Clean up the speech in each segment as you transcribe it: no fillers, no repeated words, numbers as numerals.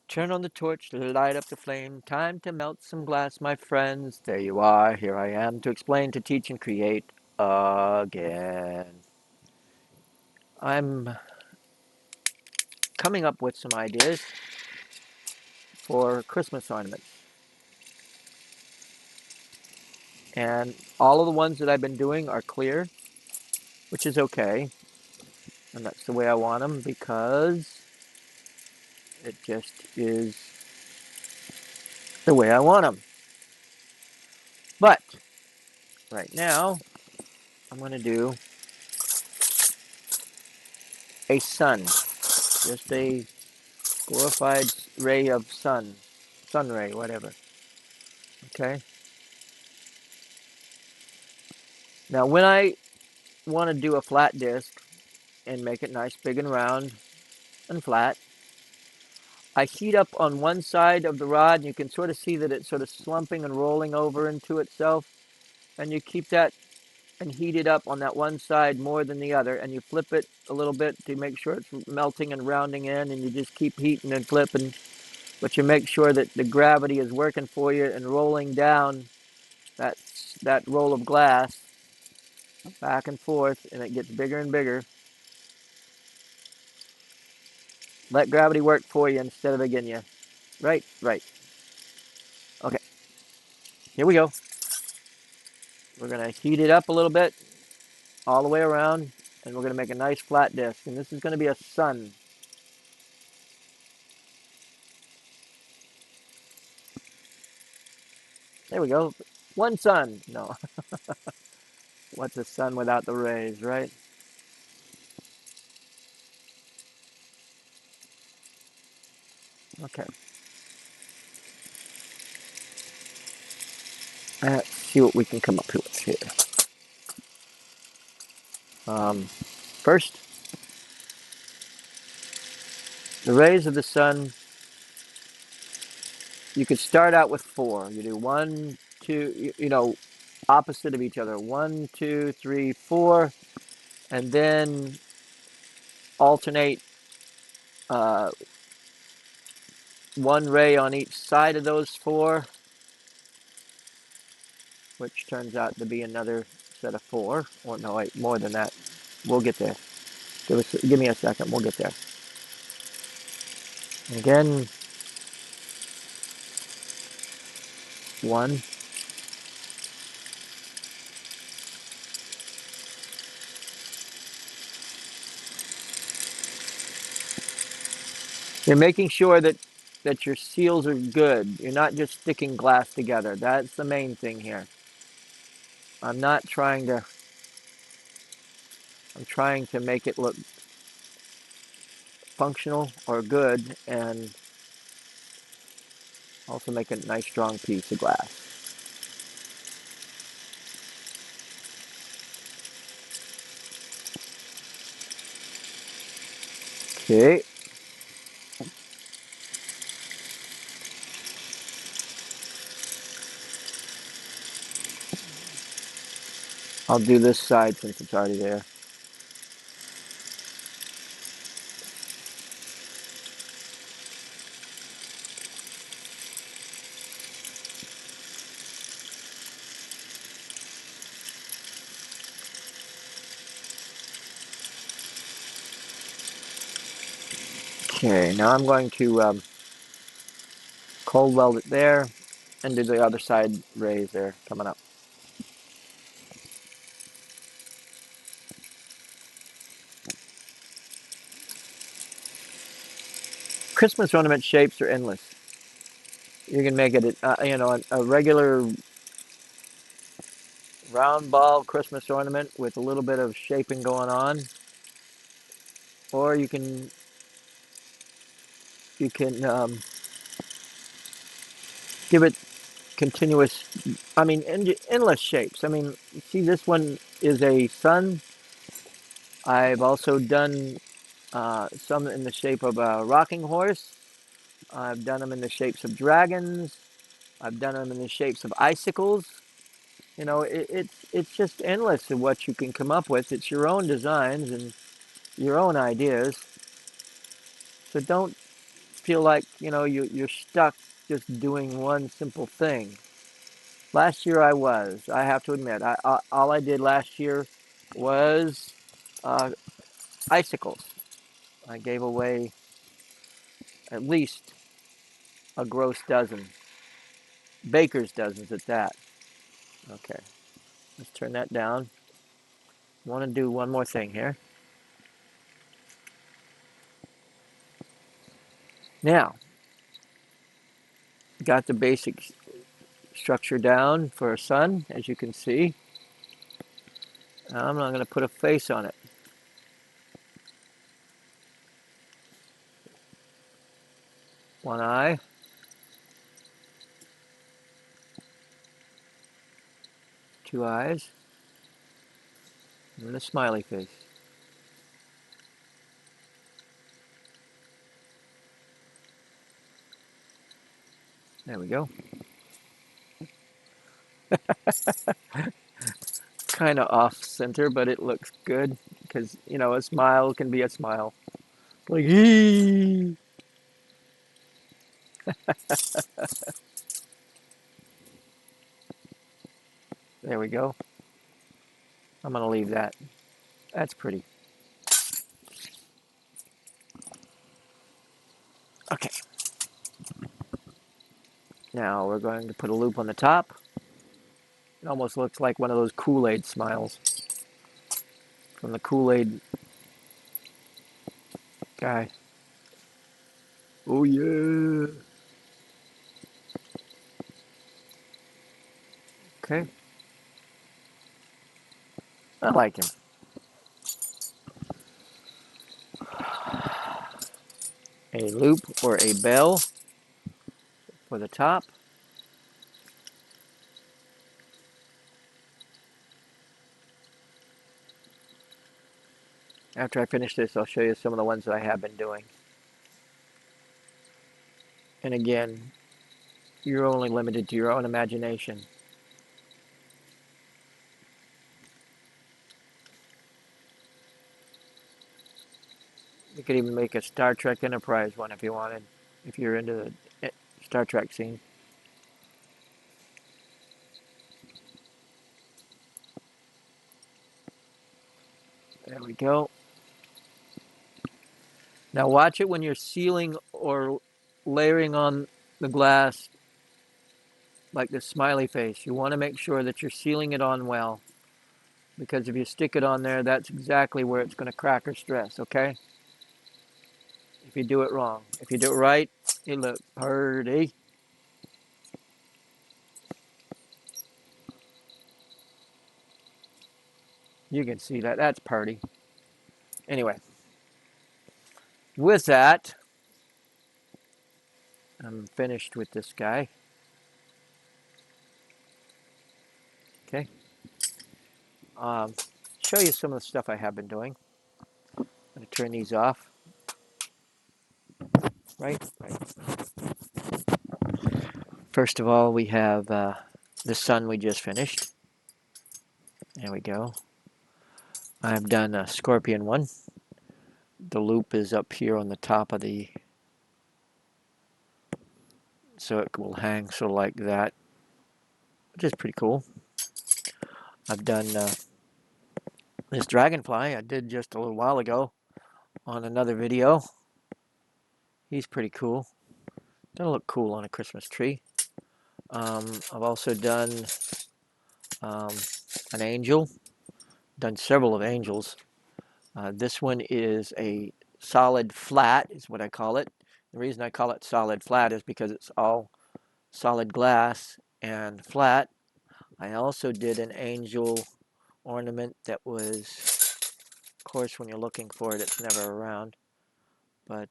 Turn on the torch, light up the flame. Time to melt some glass, my friends. There you are. Here I am to explain, to teach, and create again. I'm coming up with some ideas for Christmas ornaments. And all of the ones that I've been doing are clear, which is okay. And that's the way I want them because it just is the way I want them. But right now, I'm going to do a sun, just a glorified ray of sun ray, whatever. Okay. Now, when I want to do a flat disc and make it nice, big and round and flat, I heat up on one side of the rod, and you can sort of see that it's sort of slumping and rolling over into itself. And you keep that and heat it up on that one side more than the other, and you flip it a little bit to make sure it's melting and rounding in, and you just keep heating and flipping, but you make sure that the gravity is working for you and rolling down that roll of glass back and forth, and it gets bigger and bigger. Let gravity work for you instead of against you. Right, right. Okay, here we go. We're gonna heat it up a little bit all the way around, and we're gonna make a nice flat disc, and this is gonna be a sun. There we go. One sun. No, what's a sun without the rays, right? Okay. Let's see what we can come up with here. First, the rays of the sun, you could start out with four. You do one, two, opposite of each other. One, two, three, four, and then alternate uh, one ray on each side of those four, which turns out to be another set of four. Or no, wait, more than that. We'll get there. Give me a second. We'll get there. Again, one. You're making sure that your seals are good. You're not just sticking glass together. That's the main thing here. I'm not trying to. I'm trying to make it look functional or good, and also make a nice strong piece of glass. Okay. I'll do this side since it's already there. Okay, now I'm going to cold weld it there and do the other side rays there coming up. Christmas ornament shapes are endless. You can make it, a regular round ball Christmas ornament with a little bit of shaping going on, or you can give it continuous. I mean, endless shapes. I mean, see, this one is a sun. I've also done some in the shape of a rocking horse. I've done them in the shapes of dragons. I've done them in the shapes of icicles. It's just endless of what you can come up with. It's your own designs and your own ideas. So don't feel like, you're stuck just doing one simple thing. Last year I was. I have to admit, all I did last year was uh, icicles. I gave away at least a gross dozen, baker's dozens at that. Okay, let's turn that down. I want to do one more thing here. Now, got the basic structure down for a sun, as you can see. I'm not going to put a face on it. One eye, two eyes, and a smiley face. There we go. Kind of off center, but it looks good because, a smile can be a smile. Like, hee! There we go. I'm going to leave that. That's pretty. Okay. Now we're going to put a loop on the top. It almost looks like one of those Kool-Aid smiles from the Kool-Aid guy. Oh, yeah. Okay. I like him. A loop or a bell for the top. After I finish this, I'll show you some of the ones that I have been doing. And again, you're only limited to your own imagination. You could even make a Star Trek Enterprise one if you wanted, if you're into the Star Trek scene. There we go. Now watch it when you're sealing or layering on the glass like this smiley face. You want to make sure that you're sealing it on well, because if you stick it on there, that's exactly where it's going to crack or stress, okay? If you do it wrong. If you do it right, it looks pretty. You can see that. That's pretty. Anyway, with that, I'm finished with this guy. Okay. Show you some of the stuff I have been doing. I'm going to turn these off. Right. First of all, we have the sun we just finished. There we go. I've done a scorpion one. The loop is up here on the top of the, so it will hang sort of like that, which is pretty cool. I've done this dragonfly I did just a little while ago on another video. He's pretty cool. That'll look cool on a Christmas tree. I've also done an angel. Done several of angels. This one is a solid flat, is what I call it. The reason I call it solid flat is because it's all solid glass and flat. I also did an angel ornament that was, of course, when you're looking for it, it's never around. But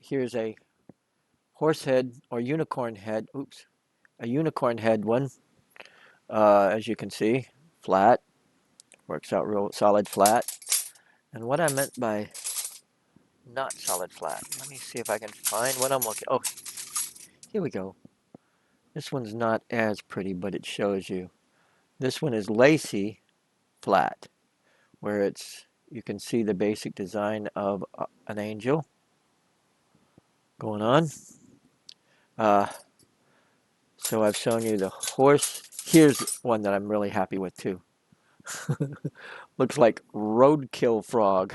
here's a horse head or unicorn head. Oops, a unicorn head one. As you can see, flat. Works out real solid flat. And what I meant by not solid flat, let me see if I can find what I'm looking. Oh, here we go. This one's not as pretty, but it shows you. This one is lacy flat, where you can see the basic design of an angel going on. Uh, so I've shown you the horse. Here's one that I'm really happy with too. Looks like roadkill frog.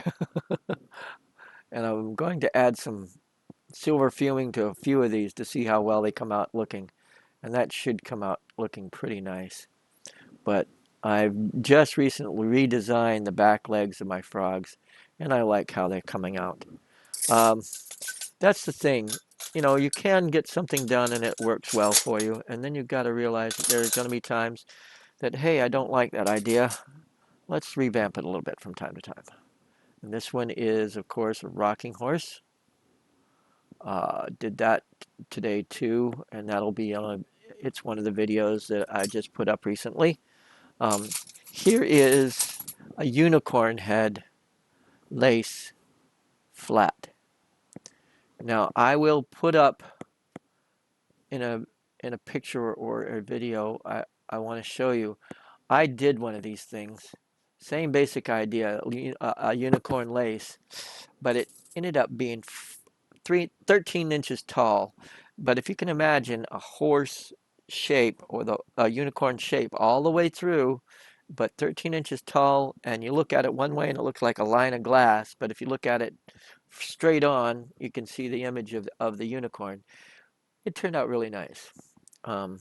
And I'm going to add some silver fuming to a few of these to see how well they come out looking. And that should come out looking pretty nice. But I've just recently redesigned the back legs of my frogs, and I like how they're coming out. Um, that's the thing. You know, you can get something done and it works well for you, and then you've got to realize that there's going to be times that, hey, I don't like that idea. Let's revamp it a little bit from time to time. And this one is, of course, a rocking horse. Did that today too, and that'll be on. It's one of the videos that I just put up recently. Um, Here is a unicorn head lace flat. Now I will put up in a picture or a video. I want to show you. I did one of these things. Same basic idea, a unicorn lace, but it ended up being 13 inches tall. But if you can imagine a horse shape or a unicorn shape all the way through, but 13 inches tall, and you look at it one way and it looks like a line of glass, but if you look at it straight on, you can see the image of the unicorn. It turned out really nice. Um,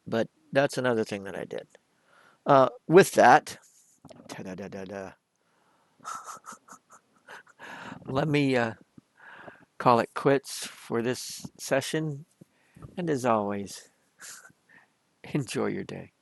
but that's another thing that I did. With that, ta-da-da-da-da, let me call it quits for this session. And as always, enjoy your day.